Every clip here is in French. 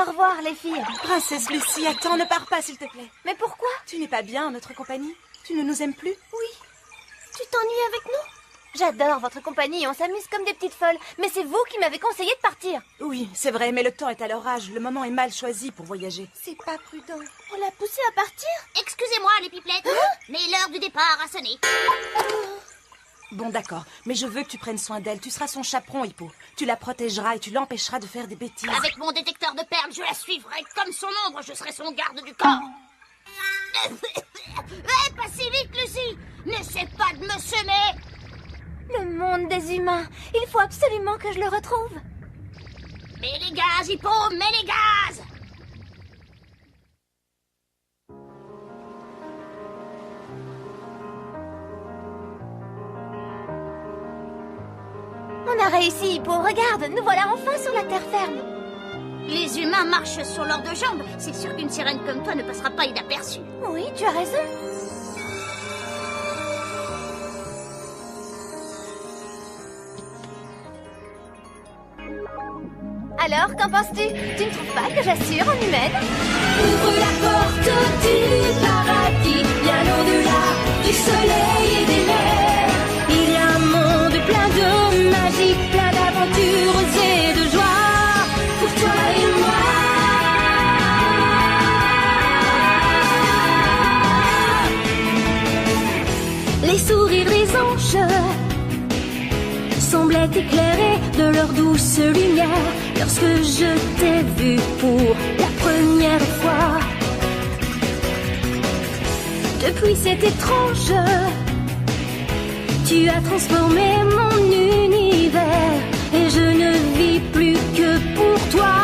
au revoir, les filles. Princesse Lucie, attends, ne pars pas, s'il te plaît. Mais pourquoi? Tu n'es pas bien en notre compagnie? Tu ne nous aimes plus? Oui. Tu t'ennuies avec nous? J'adore votre compagnie, on s'amuse comme des petites folles. Mais c'est vous qui m'avez conseillé de partir. Oui, c'est vrai, mais le temps est à leur âge. Le moment est mal choisi pour voyager. C'est pas prudent. On l'a poussé à partir? Excusez-moi, les pipelettes, mais l'heure du départ a sonné. Bon, d'accord, mais je veux que tu prennes soin d'elle. Tu seras son chaperon, Hippo. Tu la protégeras et tu l'empêcheras de faire des bêtises. Avec mon détecteur de perles, je la suivrai comme son ombre. Je serai son garde du corps. Pas si vite, Lucie. N'essaie pas de me semer. Le monde des humains. Il faut absolument que je le retrouve. Mets les gaz, Hippo, mets les gaz. On a réussi, Hippo. Regarde, nous voilà enfin sur la terre ferme. Les humains marchent sur leurs deux jambes. C'est sûr qu'une sirène comme toi ne passera pas inaperçue. Oui, tu as raison. Alors, qu'en penses-tu? Tu ne trouves pas que j'assure en humaine? Ouvre la porte du paradis, bien au-delà du soleil et des mers. Il y a un monde plein de magie, plein d'aventures et de joie, pour toi et moi. Les sourires des anges semblaient éclairés de leur douce lumière lorsque je t'ai vu pour la première fois. Depuis c'est étrange, tu as transformé mon univers et je ne vis plus que pour toi.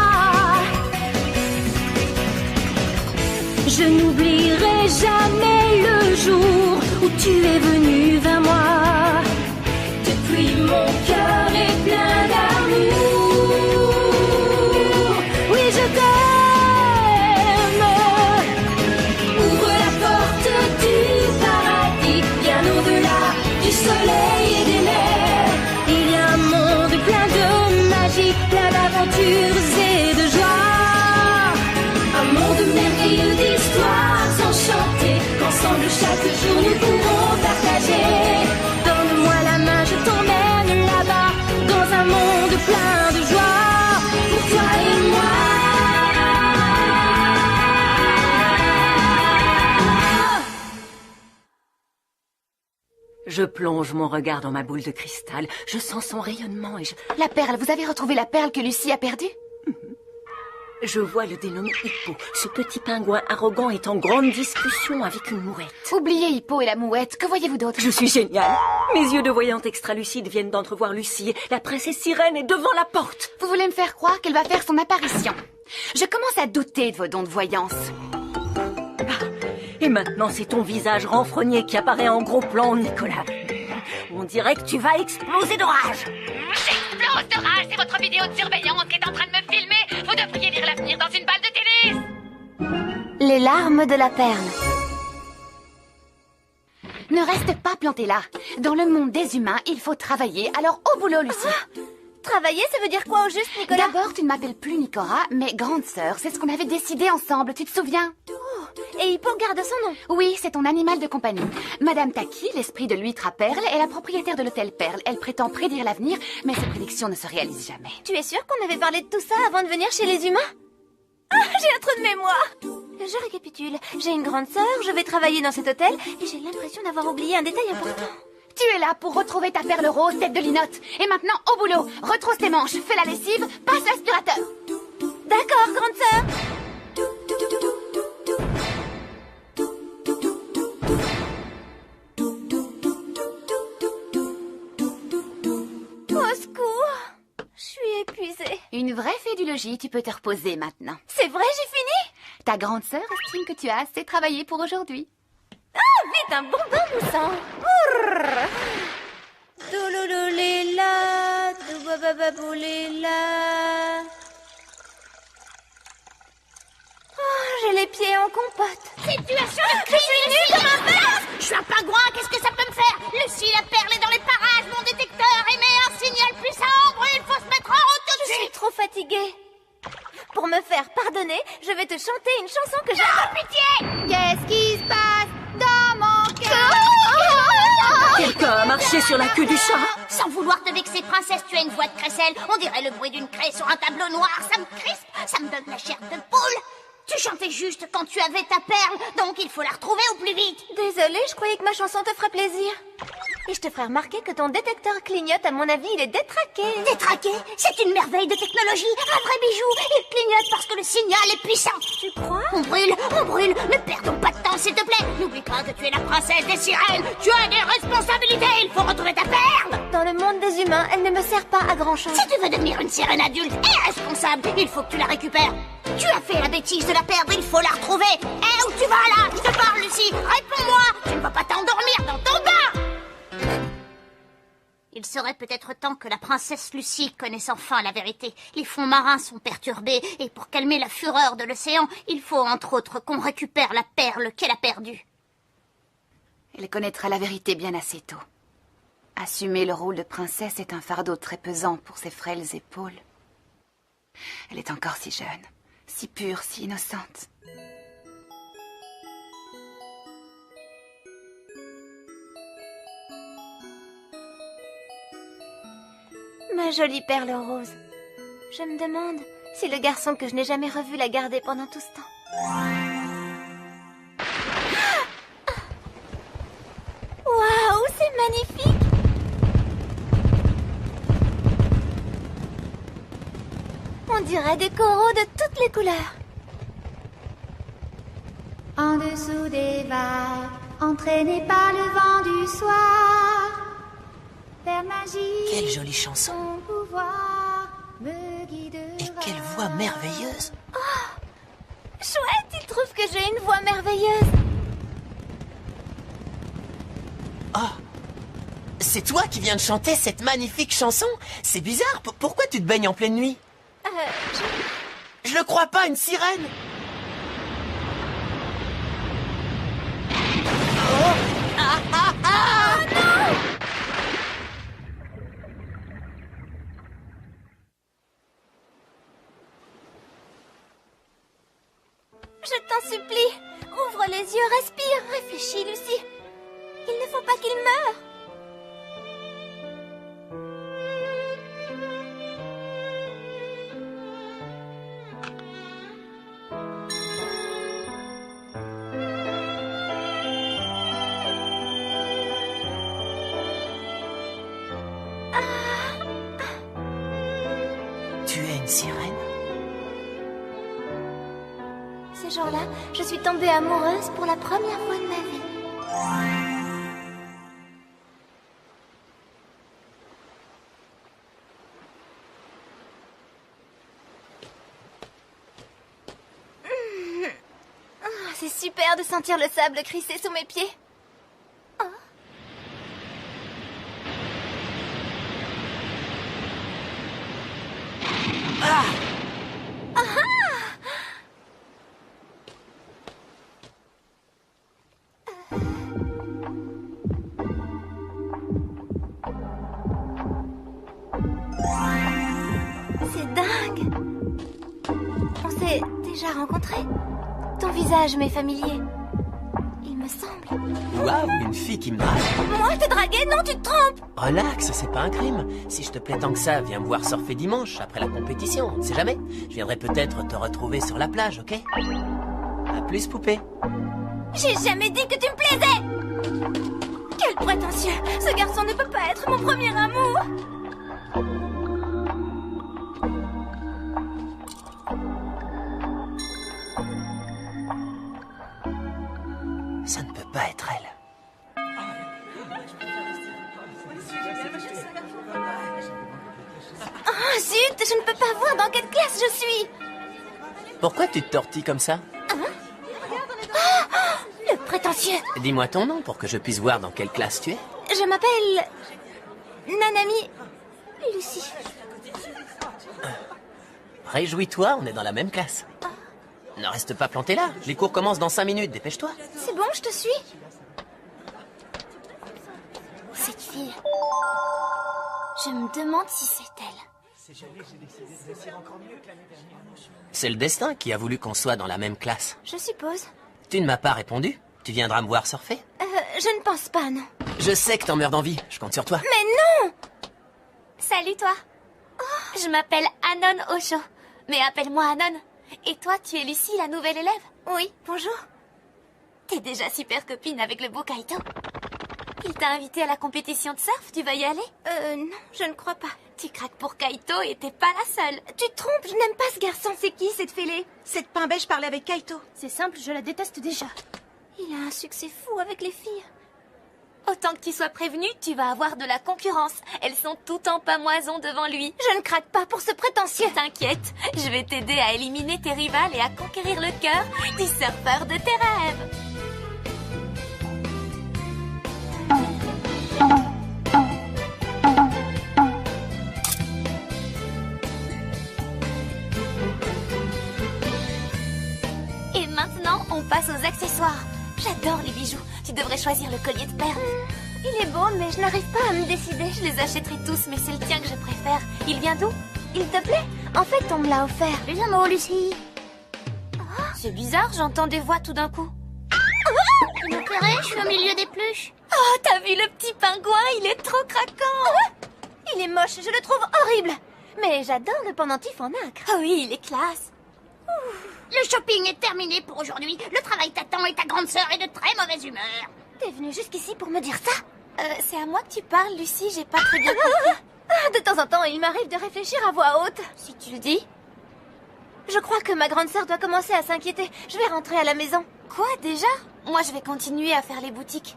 Je n'oublierai jamais le jour où tu es venu vers moi. Depuis mon cœur est plein d'amour. Oui, je t'aime. Ouvre la porte du paradis, bien au-delà du soleil et des mers. Il y a un monde plein de magie, plein d'aventures et de joie. Un monde merveilleux d'histoires enchantées qu'ensemble chaque jour nous pourrons partager. Donne-moi la main, je t'emmène là-bas dans un monde plein de joie pour toi et moi. Je plonge mon regard dans ma boule de cristal. Je sens son rayonnement et La perle, vous avez retrouvé la perle que Lucie a perdue? je vois le dénommé Hippo. Ce petit pingouin arrogant est en grande discussion avec une mouette. Oubliez Hippo et la mouette, que voyez-vous d'autre? Je suis géniale. Mes yeux de voyante extra-lucide viennent d'entrevoir Lucie. La princesse sirène est devant la porte. Vous voulez me faire croire qu'elle va faire son apparition? Je commence à douter de vos dons de voyance. Et maintenant, c'est ton visage renfrogné qui apparaît en gros plan, Nicolas. On dirait que tu vas exploser de rage. J'explose de rage, c'est votre vidéo de surveillance qui est en train de me filmer. Vous devriez lire l'avenir dans une balle de tennis. Les larmes de la perle. Ne reste pas planté là. Dans le monde des humains, il faut travailler. Alors au boulot, Lucie. Travailler, ça veut dire quoi au juste, Nicolas? D'abord, tu ne m'appelles plus Nicora, mais grande sœur. C'est ce qu'on avait décidé ensemble, tu te souviens? Et Hippo garde son nom? Oui, c'est ton animal de compagnie. Madame Taki, l'esprit de l'huître à perles, est la propriétaire de l'hôtel Perle. Elle prétend prédire l'avenir, mais ses prédictions ne se réalisent jamais. Tu es sûre qu'on avait parlé de tout ça avant de venir chez les humains? Ah, j'ai un trou de mémoire. Je récapitule. J'ai une grande sœur, je vais travailler dans cet hôtel, et j'ai l'impression d'avoir oublié un détail important. Tu es là pour retrouver ta perle rose, tête de linotte. Et maintenant, au boulot. Retrousse tes manches, fais la lessive, passe l'aspirateur. D'accord, grande sœur. Au secours. Je suis épuisée. Une vraie fée du logis, tu peux te reposer maintenant. C'est vrai, j'ai fini? Ta grande sœur estime que tu as assez travaillé pour aujourd'hui. Ah, vite, un bon bain moussant. Douloulouléla, doubabababouléla. Oh, j'ai les pieds en compote. Situation de crise, Lucie, comme un verre. Je suis un pingouin, qu'est-ce que ça peut me faire? Lucie, la perle est dans les parages, mon détecteur émet un signal puissant. Il faut se mettre en route tout de Je suis suite. trop fatiguée. Pour me faire pardonner te chanter une chanson que j'adore. Pitié! Qu'est-ce qui se passe dans mon cœur? Quelqu'un a marché sur la queue du chat. Sans vouloir te vexer, princesse, tu as une voix de crécelle. On dirait le bruit d'une craie sur un tableau noir. Ça me crispe, ça me donne la chair de poule. Tu chantais juste quand tu avais ta perle, donc il faut la retrouver au plus vite. Désolée, je croyais que ma chanson te ferait plaisir. Et je te ferai remarquer que ton détecteur clignote, à mon avis, il est détraqué. Détraqué? C'est une merveille de technologie, un vrai bijou. Il clignote parce que le signal est puissant. Tu crois? On brûle. Ne perdons pas de temps, s'il te plaît. N'oublie pas que tu es la princesse des sirènes. Tu as des responsabilités. Il faut retrouver ta perle. Dans le monde des humains, elle ne me sert pas à grand-chose. Si tu veux devenir une sirène adulte et responsable, il faut que tu la récupères. Tu as fait la bêtise de la perdre, il faut la retrouver. Où tu vas là? Je te parle, Lucie. Réponds-moi. Tu ne vas pas t'endormir dans ton bain. Il serait peut-être temps que la princesse Lucie connaisse enfin la vérité. Les fonds marins sont perturbés et pour calmer la fureur de l'océan, il faut entre autres qu'on récupère la perle qu'elle a perdue. Elle connaîtra la vérité bien assez tôt. Assumer le rôle de princesse est un fardeau très pesant pour ses frêles épaules. Elle est encore si jeune, si pure, si innocente. Ma jolie perle rose. Je me demande si le garçon que je n'ai jamais revu l'a gardée pendant tout ce temps. Waouh, c'est magnifique! On dirait des coraux de toutes les couleurs. En dessous des vagues, entraînés par le vent du soir, vers magie. Quelle jolie chanson. Ton pouvoir me guidera. Et quelle voix merveilleuse. Chouette, il trouve que j'ai une voix merveilleuse. Oh, c'est toi qui viens de chanter cette magnifique chanson? C'est bizarre, pourquoi tu te baignes en pleine nuit? Je le crois pas, une sirène. Je t'en supplie, ouvre les yeux, respire, réfléchis, Lucie. Il ne faut pas qu'il meure. Tu es une sirène? Ce jour-là, je suis tombée amoureuse pour la première fois de ma vie. C'est super de sentir le sable crisser sous mes pieds. C'est dingue. On s'est déjà rencontrés. Ton visage m'est familier. Il me semble. Waouh, une fille qui me drague. Moi, te draguer? Non, tu te trompes. Relax, c'est pas un crime. Si je te plais tant que ça, viens me voir surfer dimanche, après la compétition, on ne sait jamais. Je viendrai peut-être te retrouver sur la plage, ok? À plus, poupée. J'ai jamais dit que tu me plaisais. Quel prétentieux. Ce garçon ne peut pas être mon premier amour. Ça ne peut pas être elle. Oh, zut, je ne peux pas voir dans quelle classe je suis. Pourquoi tu te tortilles comme ça? Le prétentieux. Dis-moi ton nom pour que je puisse voir dans quelle classe tu es. Je m'appelle... Nanami... Lucie. Réjouis-toi, on est dans la même classe. Ne reste pas planté là. Les cours commencent dans 5 minutes, dépêche-toi. C'est bon, je te suis. Cette fille... Je me demande si c'est elle. C'est le destin qui a voulu qu'on soit dans la même classe. Je suppose. Tu ne m'as pas répondu? Tu viendras me voir surfer? Je ne pense pas, non. Je sais que t'en meurs d'envie, je compte sur toi. Mais non! Salut toi. Je m'appelle Anon Osho. Mais appelle-moi Anon. Et toi, tu es Lucie, la nouvelle élève? Oui, bonjour. T'es déjà super copine avec le beau Kaito. Il t'a invité à la compétition de surf, tu vas y aller? Non, je ne crois pas. Tu craques pour Kaito et t'es pas la seule. Tu te trompes, je n'aime pas ce garçon. C'est qui, cette fêlée? Cette pain beige parlait avec Kaito. C'est simple, je la déteste déjà. Il a un succès fou avec les filles. Autant que tu sois prévenue, tu vas avoir de la concurrence. Elles sont toutes en pamoison devant lui. Je ne craque pas pour ce prétentieux. T'inquiète, je vais t'aider à éliminer tes rivales et à conquérir le cœur du surfeur de tes rêves. Et maintenant, on passe aux accessoires. J'adore les bijoux. Tu devrais choisir le collier de perles. Il est beau, mais je n'arrive pas à me décider. Je les achèterai tous, mais c'est le tien que je préfère. Il vient d'où? Il te plaît? En fait, on me l'a offert. Plus un mot, Lucie. C'est bizarre, j'entends des voix tout d'un coup. Tu me plairais, je suis au milieu des pluches. Oh, t'as vu le petit pingouin? Il est trop craquant. Il est moche, je le trouve horrible. Mais j'adore le pendentif en nacre. Oh oui, il est classe. Le shopping est terminé pour aujourd'hui. Le travail t'attend et ta grande sœur est de très mauvaise humeur. T'es venue jusqu'ici pour me dire ça? C'est à moi que tu parles, Lucie, j'ai pas très bien compris. De temps en temps, il m'arrive de réfléchir à voix haute. Si tu le dis. Je crois que ma grande sœur doit commencer à s'inquiéter. Je vais rentrer à la maison. Quoi, déjà? Moi, je vais continuer à faire les boutiques.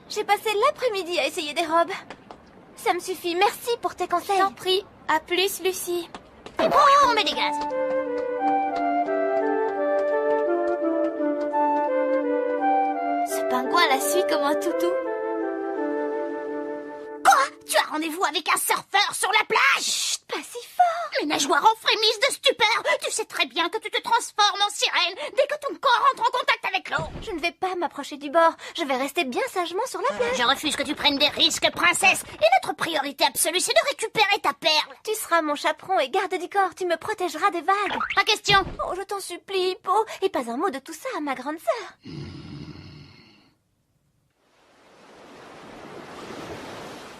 J'ai passé l'après-midi à essayer des robes. Ça me suffit, merci pour tes conseils. T'en prie. À plus, Lucie. C'est bon, on met des gaz. Ce pingouin la suit comme un toutou. Quoi? Tu as rendez-vous avec un surfeur sur la plage? Chut, pas si fort. Les nageoires en frémissent de stupeur. Tu sais très bien que tu te transformes en sirène dès que ton corps entre en contact avec l'eau. Je ne vais pas m'approcher du bord. Je vais rester bien sagement sur la plage. Je refuse que tu prennes des risques, princesse. Et notre priorité absolue, c'est de récupérer ta perle. Tu seras mon chaperon et garde du corps. Tu me protégeras des vagues. Pas question. Oh, je t'en supplie, Hippo. Et pas un mot de tout ça à ma grande sœur.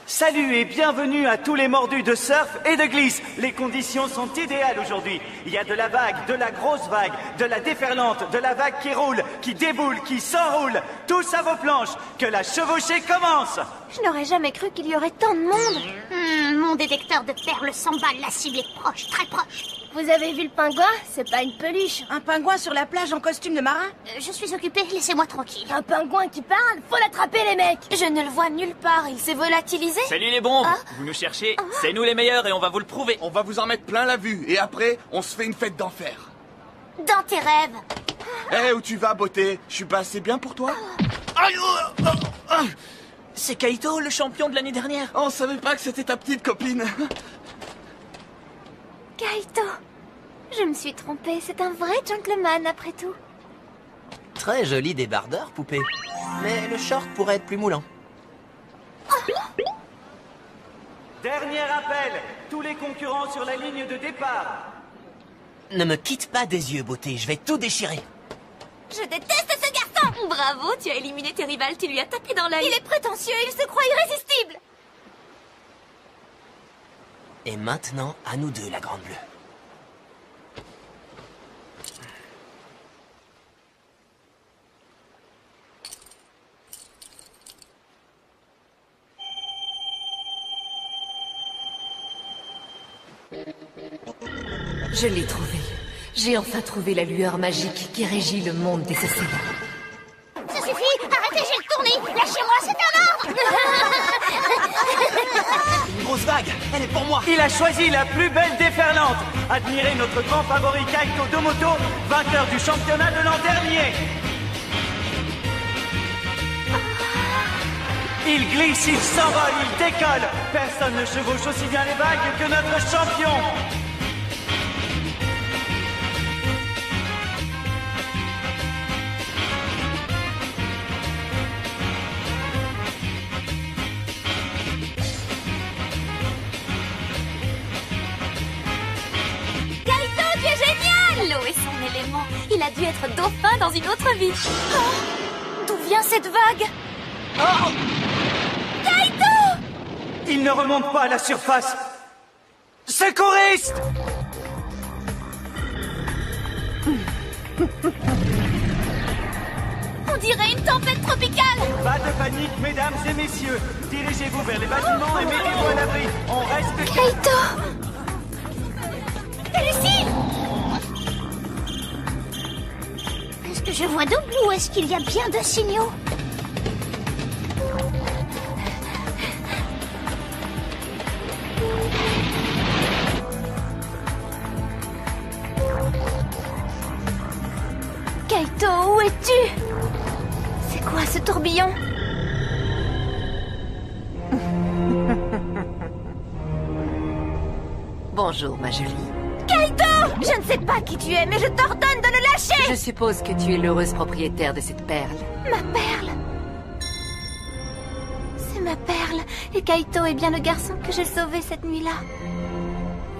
Salut et bienvenue à tous les mordus de surf et de glisse. Les conditions sont idéales aujourd'hui. Il y a de la vague, de la grosse vague, de la déferlante, de la vague qui roule, qui déboule, qui s'enroule. Tous à vos planches. Que la chevauchée commence. Je n'aurais jamais cru qu'il y aurait tant de monde. Mon détecteur de perles s'emballe. La cible est proche, très proche. Vous avez vu le pingouin? C'est pas une peluche. Un pingouin sur la plage en costume de marin? Je suis occupée, laissez-moi tranquille. Un pingouin qui parle? Faut l'attraper, les mecs. Je ne le vois nulle part. Il s'est volatilisé. Salut les bombes. Vous nous cherchez? C'est nous les meilleurs et on va vous le prouver. On va vous en mettre plein la vue et après, on se fait une fête d'enfer. Dans tes rêves. Eh, où tu vas, beauté? Je suis pas assez bien pour toi? C'est Kaito, le champion de l'année dernière. On savait pas que c'était ta petite copine. Kaito. Je me suis trompée. C'est un vrai gentleman, après tout. Très joli débardeur, poupée. Mais le short pourrait être plus moulant. Dernier appel. Tous les concurrents sur la ligne de départ. Ne me quitte pas des yeux, beauté. Je vais tout déchirer. Je déteste ce garçon. Bravo, tu as éliminé tes rivales. Tu lui as tapé dans l'œil. Il est prétentieux. Il se croit irrésistible. Et maintenant, à nous deux, la grande bleue. Je l'ai trouvé. J'ai enfin trouvé la lueur magique qui régit le monde des océans. Ça suffit, arrêtez, j'ai le tournis. Lâchez-moi, c'est un ordre. Une grosse vague, elle est pour moi. Il a choisi la plus belle déferlante. Admirez notre grand favori Kaito Domoto, vainqueur du championnat de l'an dernier. Il glisse, il s'envole, il décolle. Personne ne chevauche aussi bien les vagues que notre champion. a dû être dauphin dans une autre vie. Oh, d'où vient cette vague? Oh! Kaito! Il ne remonte pas à la surface. Secouriste! On dirait une tempête tropicale. Pas de panique, mesdames et messieurs. Dirigez-vous vers les bâtiments et mettez-vous à l'abri. On reste... Kaito! Lucie! Est-ce que je vois double ou est-ce qu'il y a bien deux signaux? Kaito, où es-tu? C'est quoi ce tourbillon? Bonjour, ma jolie. Kaito! Je ne sais pas qui tu es, mais je t'ordonne de le lâcher! Je suppose que tu es l'heureuse propriétaire de cette perle. Ma perle! C'est ma perle, et Kaito est bien le garçon que j'ai sauvé cette nuit-là.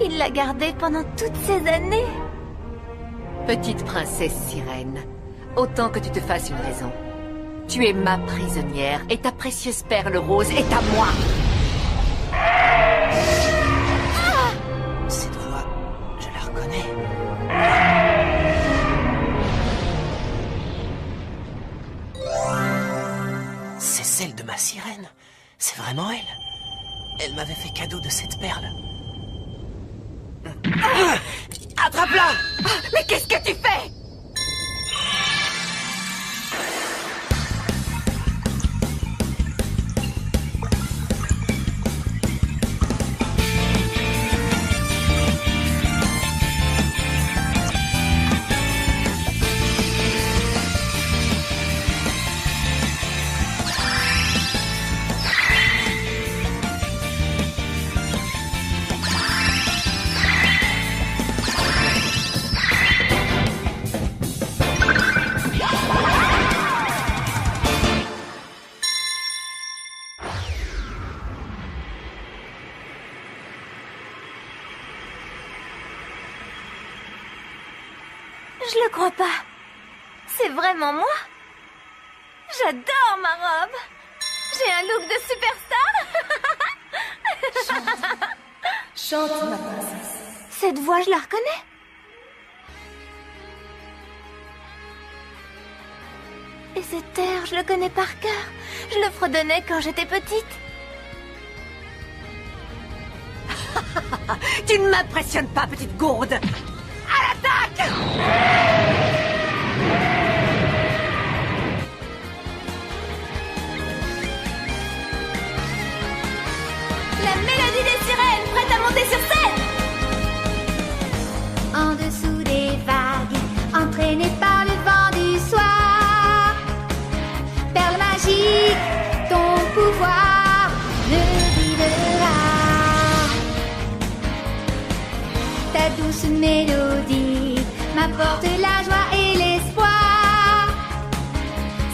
Il l'a gardée pendant toutes ces années. Petite princesse sirène, autant que tu te fasses une raison. Tu es ma prisonnière et ta précieuse perle rose est à moi. Cette voix, je la reconnais. C'est celle de ma sirène. C'est vraiment elle. Elle m'avait fait cadeau de cette perle. Attrape-la! Mais qu'est-ce que tu fais? Je le crois pas. C'est vraiment moi? J'adore ma robe. J'ai un look de superstar. Chante, ma princesse. Cette voix, je la reconnais. Et cet air, je le connais par cœur. Je le fredonnais quand j'étais petite. Tu ne m'impressionnes pas, petite gourde. À l'attaque! La mélodie des sirènes, prête à monter sur scène. En dessous des vagues, entraînée par le vent du soir. Perle magique, ton pouvoir me guidera. Ta douce mélodie m'apporte la joie et l'espoir.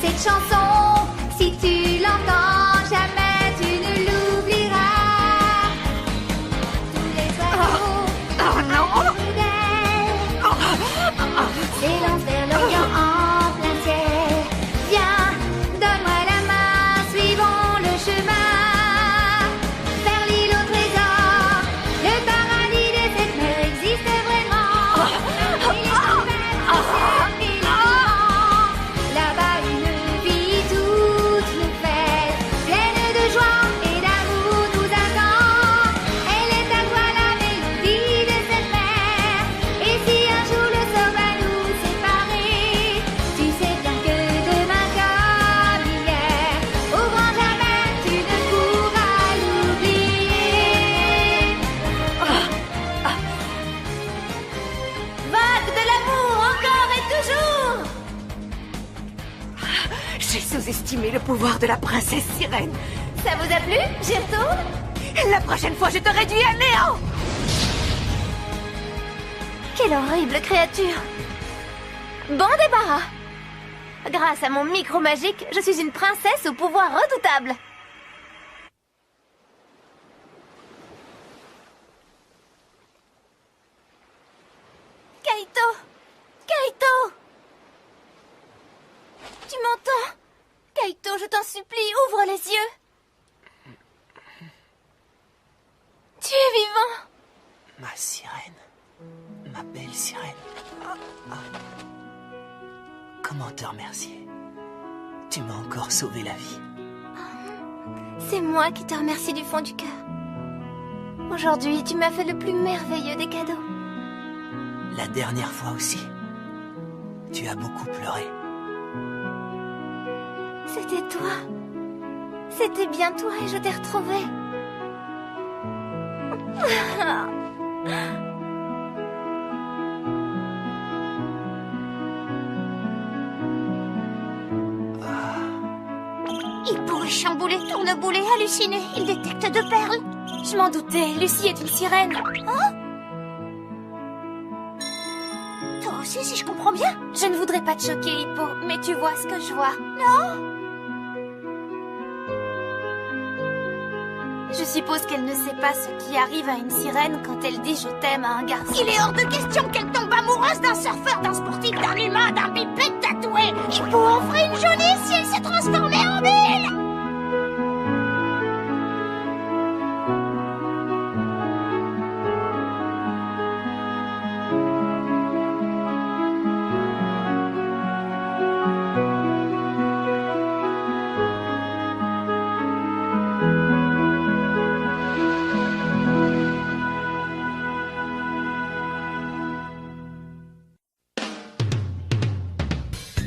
Cette chanson, si tu l'entends, jamais tu ne l'oublieras. Tous les oiseaux s'élancent vers l'Orient en plein ciel. Viens, donne-moi la main, suivons le chemin vers l'île au trésor. Le paradis des sept mers existe vraiment. Il est ouvert au ciel mille là-bas une vie toute nouvelle, pleine de joie et d'amour nous attend. Elle est à toi la mélodie de cette mer. Et si un jour le sort va nous séparer, tu sais bien que demain comme hier, au grand jamais tu ne pourras l'oublier. Vague de l'amour, encore et toujours. J'ai sous-estimé le pouvoir de la princesse sirène. Ça vous a plu? J'y retourne? La prochaine fois, je te réduis à néant. Quelle horrible créature! Bon débarras! Grâce à mon micro magique, je suis une princesse au pouvoir redoutable. Kaito! Kaito! Kaito, je t'en supplie, ouvre les yeux. Tu es vivant. Ma sirène. Ma belle sirène. Comment te remercier? Tu m'as encore sauvé la vie. C'est moi qui te remercie du fond du cœur. Aujourd'hui, tu m'as fait le plus merveilleux des cadeaux. La dernière fois aussi. Tu as beaucoup pleuré. C'était toi. C'était bien toi et je t'ai retrouvé. Hippo est chamboulé, tourneboulé, halluciné. Il détecte 2 perles. Je m'en doutais, Lucie est une sirène. Hein? Toi aussi, si je comprends bien. Je ne voudrais pas te choquer, Hippo, mais tu vois ce que je vois. Non. Je suppose qu'elle ne sait pas ce qui arrive à une sirène quand elle dit je t'aime à un garçon. Il est hors de question qu'elle tombe amoureuse d'un surfeur, d'un sportif, d'un humain, d'un bipède tatoué. Hippo en ferait une jolie si elle se transformait en mille.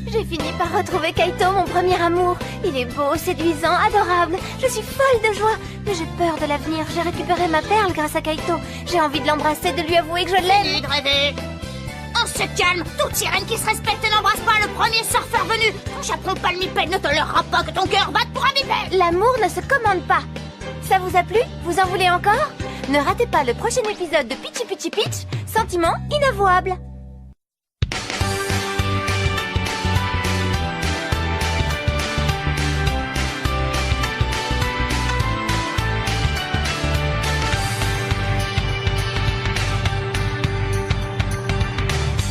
J'ai fini par retrouver Kaito, mon premier amour. Il est beau, séduisant, adorable. Je suis folle de joie, mais j'ai peur de l'avenir. J'ai récupéré ma perle grâce à Kaito. J'ai envie de l'embrasser, de lui avouer que je l'aime. Fini de rêver. On se calme. Toute sirène qui se respecte n'embrasse pas le premier surfeur venu. Ton chaperon palmipède ne tolérera pas que ton cœur batte pour un bipède. L'amour ne se commande pas. Ça vous a plu? Vous en voulez encore? Ne ratez pas le prochain épisode de Pitchy Pitchy Pitch, Sentiment inavouable.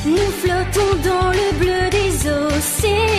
Nous flottons dans le bleu des océans.